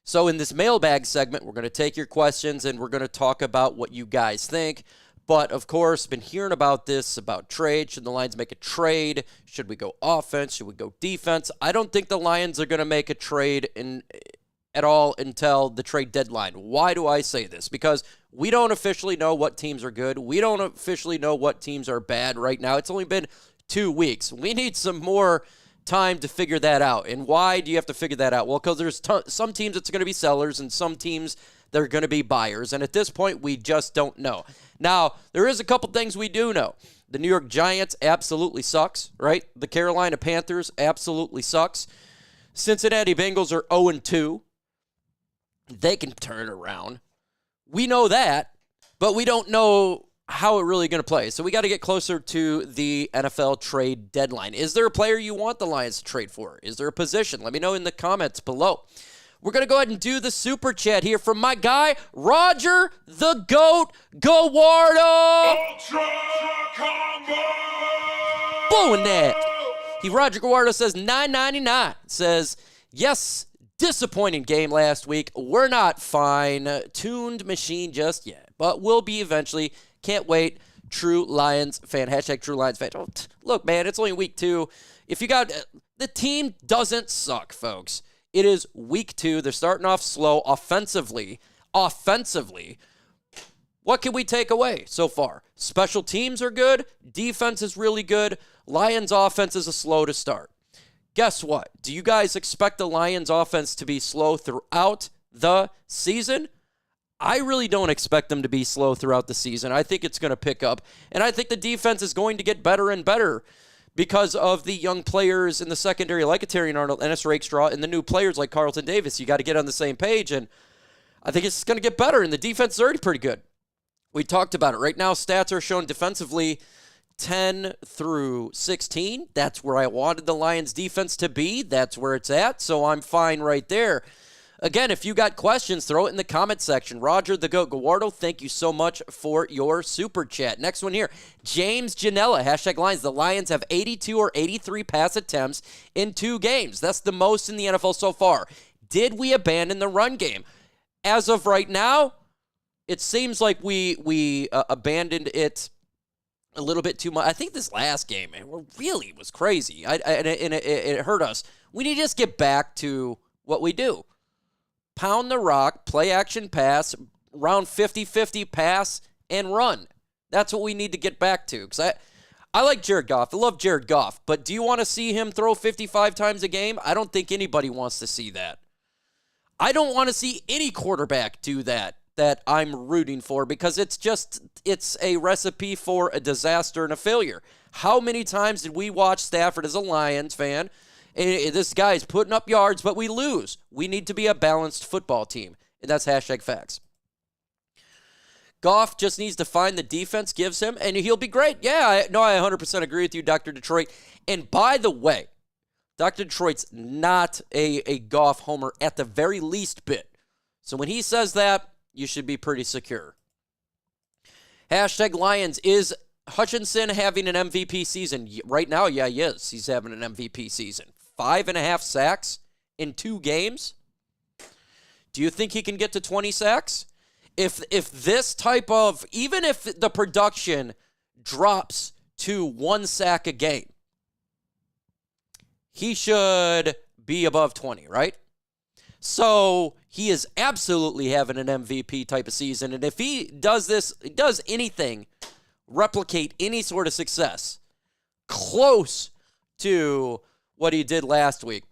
So in this mailbag segment, we're going to take your questions and we're going to talk about what you guys think. But, of course, been hearing about this, about trade. Should the Lions make a trade? Should we go offense? Should we go defense? I don't think the Lions are going to make a trade at all until the trade deadline. Why do I say this? Because we don't officially know what teams are good. We don't officially know what teams are bad right now. It's only been 2 weeks. We need some more time to figure that out. And why do you have to figure that out? Well, because there's some teams that's going to be sellers and some teams that are going to be buyers. And at this point, we just don't know. Now, there is a couple things we do know. The New York Giants absolutely sucks, right? The Carolina Panthers absolutely sucks. Cincinnati Bengals are 0-2. They can turn it around. We know that, but we don't know how it's really going to play. So we got to get closer to the NFL trade deadline. Is there a player you want the Lions to trade for? Is there a position? Let me know in the comments below. We're going to go ahead and do the super chat here from my guy, Roger the GOAT Gawardo. Ultra Combo! Blowing that. Roger Gawardo says $9.99. Says, yes, disappointing game last week. We're not fine-tuned machine just yet, but will be eventually. Can't wait. True Lions fan. Hashtag True Lions fan. Oh, look, man, it's only week 2. If you got the team doesn't suck, folks. It is week 2. They're starting off slow offensively. What can we take away so far? Special teams are good. Defense is really good. Lions offense is slow to start. Guess what? Do you guys expect the Lions offense to be slow throughout the season? I really don't expect them to be slow throughout the season. I think it's going to pick up. And I think the defense is going to get better and better because of the young players in the secondary like a Terrion Arnold, Ennis Rakestraw, and the new players like Carlton Davis. You got to get on the same page, and I think it's going to get better, and the defense is already pretty good. We talked about it. Right now, stats are shown defensively 10 through 16. That's where I wanted the Lions defense to be. That's where it's at, so I'm fine right there. Again, if you got questions, throw it in the comment section. Roger the GOAT Gawardo, thank you so much for your super chat. Next one here, James Janella, hashtag Lions. The Lions have 82 or 83 pass attempts in 2 games. That's the most in the NFL so far. Did we abandon the run game? As of right now, it seems like we abandoned it a little bit too much. I think this last game, man, really was crazy. It hurt us. We need to just get back to what we do. Pound the rock, play action pass, round 50-50 pass, and run. That's what we need to get back to. Because I like Jared Goff. I love Jared Goff. But do you want to see him throw 55 times a game? I don't think anybody wants to see that. I don't want to see any quarterback do that I'm rooting for, because it's a recipe for a disaster and a failure. How many times did we watch Stafford as a Lions fan? This guy's putting up yards, but we lose. We need to be a balanced football team, and that's hashtag facts. Goff just needs to find the defense gives him, and he'll be great. Yeah, I 100% agree with you, Dr. Detroit. And by the way, Dr. Detroit's not a Goff homer at the very least bit. So when he says that, you should be pretty secure. Hashtag Lions, is Hutchinson having an MVP season? Right now, yeah, he is. He's having an MVP season. 5.5 sacks in 2 games. Do you think he can get to 20 sacks? If this type of, even if the production drops to 1 sack a game, he should be above 20, right? So he is absolutely having an MVP type of season. And if he does anything, replicate any sort of success close to what he did last week,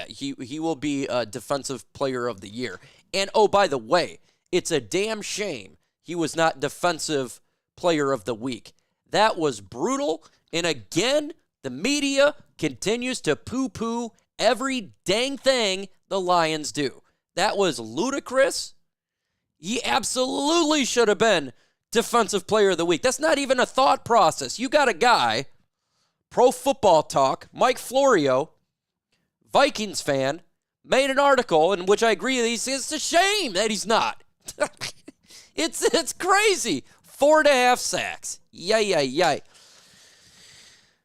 he will be a defensive player of the year. And, oh, by the way, it's a damn shame he was not defensive player of the week. That was brutal. And again, the media continues to poo-poo every dang thing the Lions do. That was ludicrous. He absolutely should have been defensive player of the week. That's not even a thought process. You got a guy, Pro Football Talk, Mike Florio, Vikings fan, made an article in which I agree that it's a shame that he's not. It's crazy. 4.5 sacks. Yay.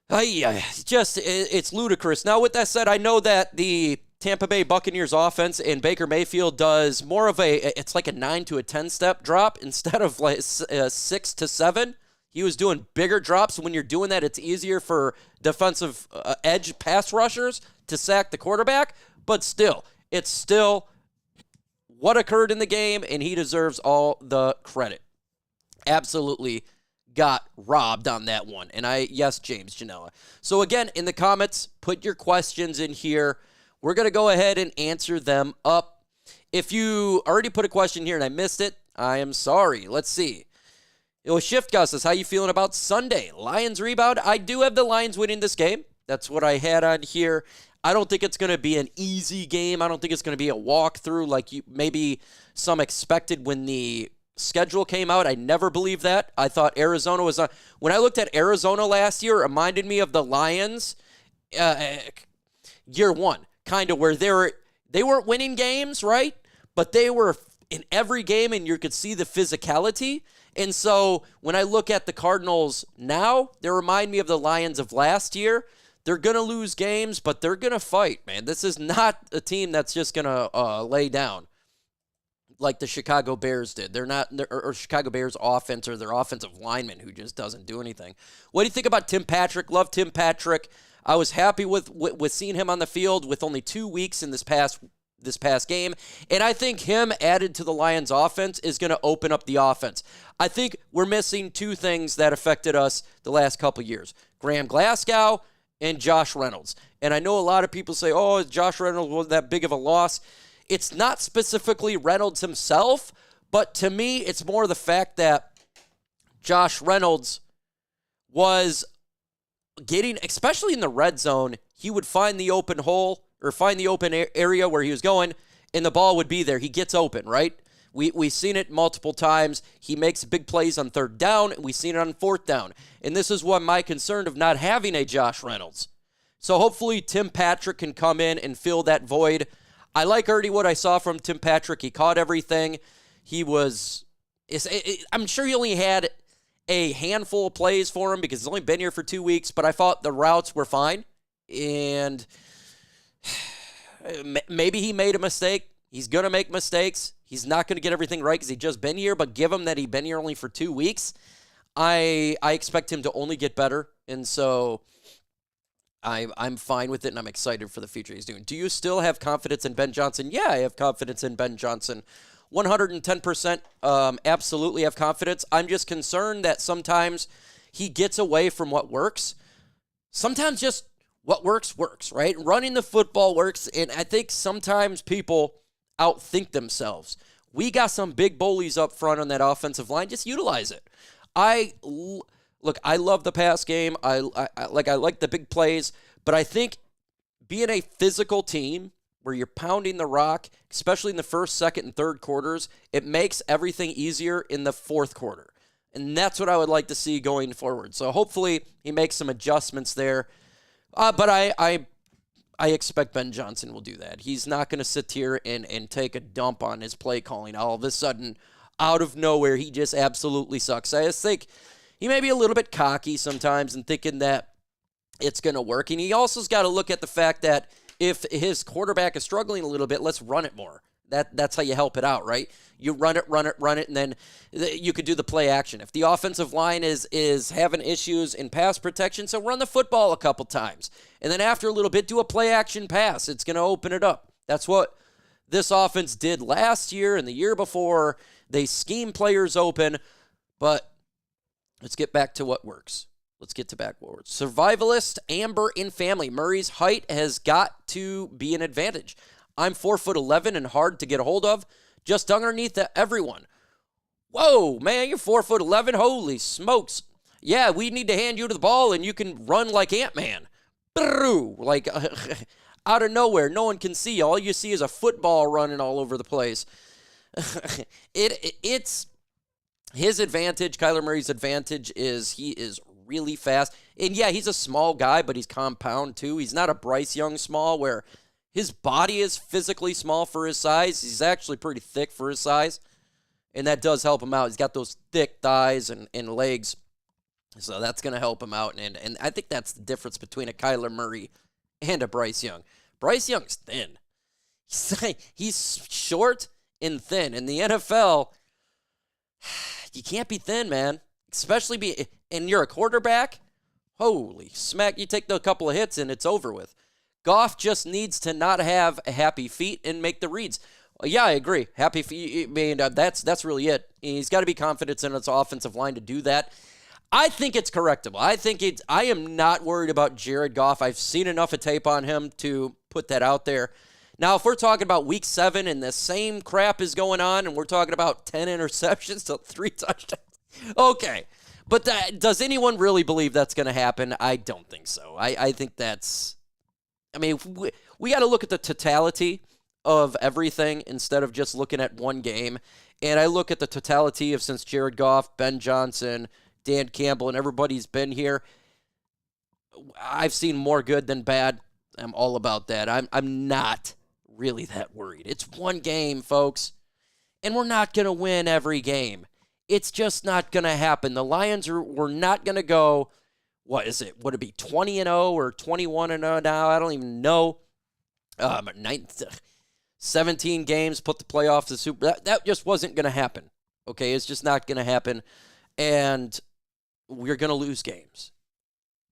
It's ludicrous. Now, with that said, I know that the Tampa Bay Buccaneers offense and Baker Mayfield does more of it's like a 9 to a 10 step drop instead of like 6 to 7. He was doing bigger drops. When you're doing that, it's easier for defensive edge pass rushers to sack the quarterback. But still, it's still what occurred in the game, and he deserves all the credit. Absolutely got robbed on that one. And yes, James Janela. So again, in the comments, put your questions in here. We're going to go ahead and answer them up. If you already put a question here and I missed it, I am sorry. Let's see. It was Shift Gus says, how you feeling about Sunday? Lions rebound? I do have the Lions winning this game. That's what I had on here. I don't think it's going to be an easy game. I don't think it's going to be a walkthrough like maybe some expected when the schedule came out. I never believed that. I thought Arizona was on. When I looked at Arizona last year, it reminded me of the Lions year one, kind of where they weren't winning games, right? But they were in every game, and you could see the physicality. And so when I look at the Cardinals now, they remind me of the Lions of last year. They're going to lose games, but they're going to fight, man. This is not a team that's just going to lay down like the Chicago Bears did. They're not, or Chicago Bears offense or their offensive lineman who just doesn't do anything. What do you think about Tim Patrick? Love Tim Patrick. I was happy with seeing him on the field with only 2 weeks in this past game. And I think him added to the Lions offense is going to open up the offense. I think we're missing two things that affected us the last couple years. Graham Glasgow and Josh Reynolds. And I know a lot of people say, oh, Josh Reynolds wasn't that big of a loss. It's not specifically Reynolds himself, but to me, it's more the fact that Josh Reynolds was getting, especially in the red zone, he would find the open hole or find the open area where he was going, and the ball would be there. He gets open, right? We've seen it multiple times. He makes big plays on third down, and we've seen it on fourth down. And this is what my concern of not having a Josh Reynolds. So hopefully Tim Patrick can come in and fill that void. I like already what I saw from Tim Patrick. He caught everything. I'm sure he only had a handful of plays for him because he's only been here for 2 weeks, but I thought the routes were fine. And maybe he made a mistake. He's going to make mistakes. He's not going to get everything right because he's just been here, but give him that he's been here only for 2 weeks. I expect him to only get better, and so I'm fine with it, and I'm excited for the future he's doing. Do you still have confidence in Ben Johnson? Yeah, I have confidence in Ben Johnson. 110%, absolutely have confidence. I'm just concerned that sometimes he gets away from what works. Sometimes just what works, right? Running the football works, and I think sometimes people outthink themselves. We got some big bullies up front on that offensive line. Just utilize it. I love the pass game. I like the big plays, but I think being a physical team where you're pounding the rock, especially in the first, second, and third quarters, it makes everything easier in the fourth quarter. And that's what I would like to see going forward. So hopefully he makes some adjustments there. But I expect Ben Johnson will do that. He's not going to sit here and take a dump on his play calling. All of a sudden, out of nowhere, he just absolutely sucks. I just think he may be a little bit cocky sometimes and thinking that it's going to work. And he also's got to look at the fact that if his quarterback is struggling a little bit, let's run it more. That's how you help it out, right? You run it, and then you could do the play action. If the offensive line is having issues in pass protection, so run the football a couple times. And then after a little bit, do a play action pass. It's going to open it up. That's what this offense did last year and the year before. They scheme players open, but let's get back to what works. Let's get to backwards. Survivalist, Amber, in family. Murray's height has got to be an advantage. I'm 4'11" and hard to get a hold of. Just underneath everyone. Whoa, man, you're 4'11". Holy smokes. Yeah, we need to hand you to the ball and you can run like Ant-Man. Like out of nowhere. No one can see. All you see is a football running all over the place. It's his advantage. Kyler Murray's advantage is he is really fast. And yeah, he's a small guy, but he's compound too. He's not a Bryce Young small where his body is physically small for his size. He's actually pretty thick for his size, and that does help him out. He's got those thick thighs and legs, so that's going to help him out. And I think that's the difference between a Kyler Murray and a Bryce Young. Bryce Young's thin. He's short and thin. In the NFL, you can't be thin, man. Especially and you're a quarterback. Holy smack, you take a couple of hits and it's over with. Goff just needs to not have happy feet and make the reads. Yeah, I agree. Happy feet, I mean, that's really it. He's got to be confident in his offensive line to do that. I think it's correctable. I am not worried about Jared Goff. I've seen enough of tape on him to put that out there. Now, if we're talking about week 7 and the same crap is going on and we're talking about 10 interceptions to 3 touchdowns, okay. But does anyone really believe that's going to happen? I don't think so. I think that's, I mean, we got to look at the totality of everything instead of just looking at one game. And I look at the totality of since Jared Goff, Ben Johnson, Dan Campbell, and everybody's been here. I've seen more good than bad. I'm all about that. I'm not really that worried. It's one game, folks, and we're not going to win every game. It's just not going to happen. The Lions we're not going to go, what is it? Would it be 20-0 or 21-0 now? I don't even know. 17 games, put the playoffs to Super. That just wasn't going to happen. Okay, it's just not going to happen. And we're going to lose games.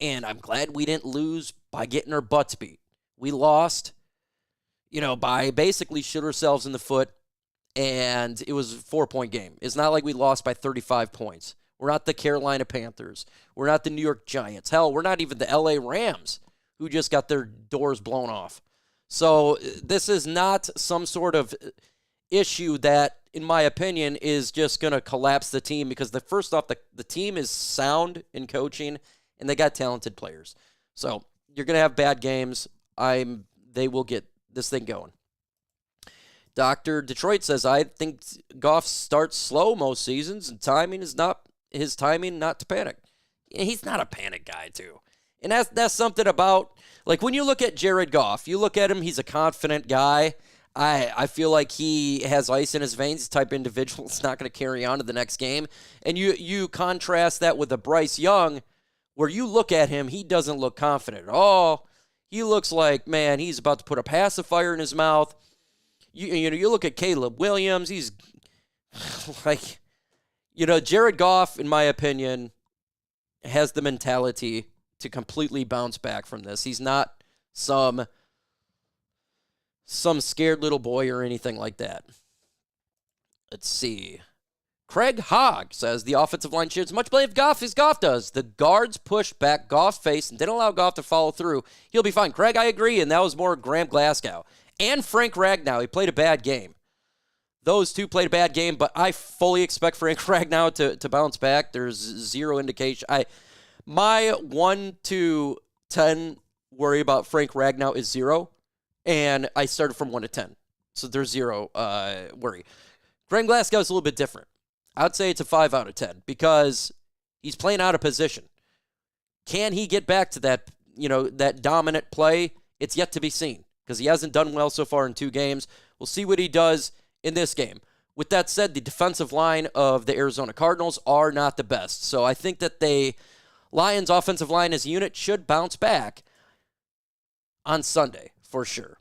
And I'm glad we didn't lose by getting our butts beat. We lost, by basically shoot ourselves in the foot. And it was a 4-point game. It's not like we lost by 35 points. We're not the Carolina Panthers. We're not the New York Giants. Hell, we're not even the LA Rams, who just got their doors blown off. So this is not some sort of issue that, in my opinion, is just going to collapse the team because first off, the team is sound in coaching, and they got talented players. So you're going to have bad games. They will get this thing going. Dr. Detroit says, I think Goff starts slow most seasons, and timing is not his timing not to panic. He's not a panic guy, too. And that's something about, like, when you look at Jared Goff, you look at him, he's a confident guy. I feel like he has ice in his veins, the type of individual that's not going to carry on to the next game. And you contrast that with a Bryce Young, where you look at him, he doesn't look confident at all. He looks like, man, he's about to put a pacifier in his mouth. You look at Caleb Williams, he's like, Jared Goff, in my opinion, has the mentality to completely bounce back from this. He's not some scared little boy or anything like that. Let's see. Craig Hogg says the offensive line shares as much blame of Goff as Goff does. The guards pushed back Goff's face and didn't allow Goff to follow through. He'll be fine. Craig, I agree, and that was more Graham Glasgow. And Frank Ragnow, he played a bad game. Those two played a bad game, but I fully expect Frank Ragnow to bounce back. There's zero indication. My 1 to 10 worry about Frank Ragnow is 0, and I started from 1 to 10. So there's 0 worry. Graham Glasgow is a little bit different. I would say it's a 5 out of 10 because he's playing out of position. Can he get back to that, that dominant play? It's yet to be seen because he hasn't done well so far in 2 games. We'll see what he does in this game. With that said, the defensive line of the Arizona Cardinals are not the best. So I think that Lions offensive line as a unit should bounce back on Sunday for sure.